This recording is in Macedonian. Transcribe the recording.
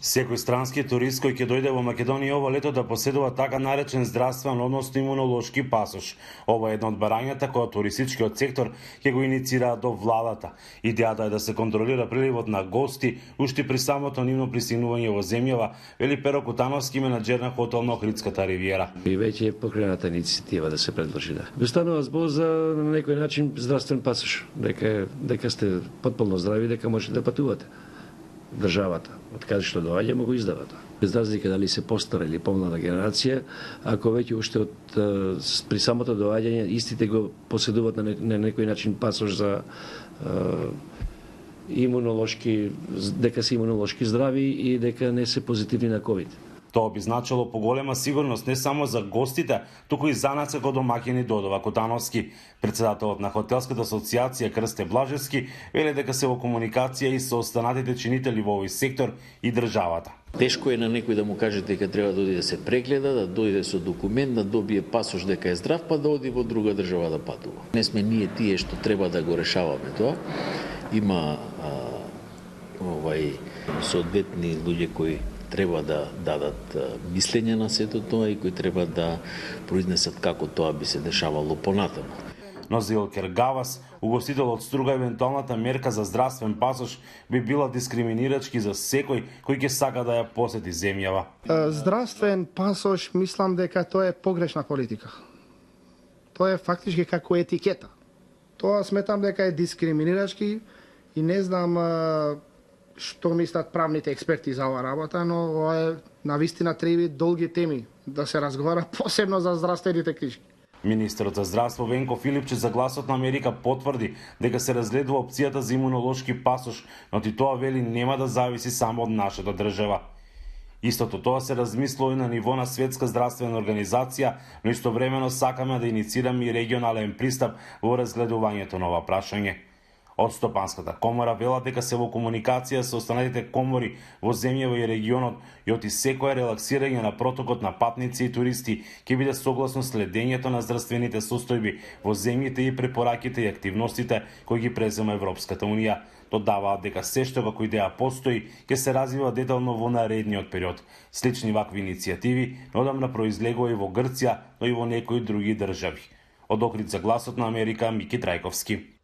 Секој странски турист кој ќе дојде во Македонија ова лето да поседува така наречен здравствен, односно имунолошки пасош. Ова е едно од барањата која туристичкиот сектор ќе го иницира до владата. Идејата е да се контролира приливот на гости уште при самото нивно пристигнување во земјава, вели Перо Кутановски, менаџер на хотел на Охридската ривиера. И веќе е покрената иницијатива да се предложи. Станува збор за на некој начин здравствен пасош, дека сте потполно здрави, дека можете да патувате. Државата, од каде што доаѓа, му го издава тоа. Без разлика дали се постара или помлада генерација, ако веќе уште при самото доаѓање истите го поседуваат на некој начин пасош за имунолошки, дека се имунолошки здрави и дека не се позитивни на ковид. Тоа би значило поголема сигурност не само за гостите, туку и за нас како домаќини, додава Кутановски. Председателот на хотелската асоциација Крсте Блажевски вели дека се во комуникација и со останатите чинители во овој сектор и државата. Тешко е на некој да му каже дека треба да оди да се прегледа, да дојде со документ, да добие пасош дека е здрав, па да оди во друга држава да патува. Не сме ние тие што треба да го решаваме тоа. Има соодветни луѓе кои треба да дадат мислење на сето тоа и кои треба да произнесат како тоа би се дешавало понатаму. Но за Илкер Гавас, угостителот струга евентуалната мерка за здравствен пасош би била дискриминирачки за секој кој ќе сака да ја посети земјава. Здравствен пасош, мислам дека тоа е погрешна политика. Тоа е фактички како етикета. Тоа сметам дека е дискриминирачки и не знам што мислат правните експерти за оваа работа, но ова е навистина треба долги теми да се разговара, посебно за здравствените книжки. Министерот за здравство Венко Филипче за Гласот на Америка потврди дека се разгледува опцијата за имунолошки пасош, но ти тоа вели нема да зависи само од нашата држава. Истото тоа се размислува и на ниво на Светска здравствена организација, но истовремено сакаме да иницираме и регионален пристап во разгледувањето на ова прашање. Од Стопанската комора велат дека се во комуникација со останатите комори во земјава и регионот и оти секое релаксирање на протокот на патници и туристи ќе биде согласно следењето на здравствените состојби во земјите и препораките и активностите кои ги презема Европската унија. Додаваат дека се што како идеја постои ќе се развива детално во наредниот период. Слични вакви иницијативи одамна произлегува и во Грција, но и во некои други држави. Од Охрид за Гласот на Америка, Мики Трајковски.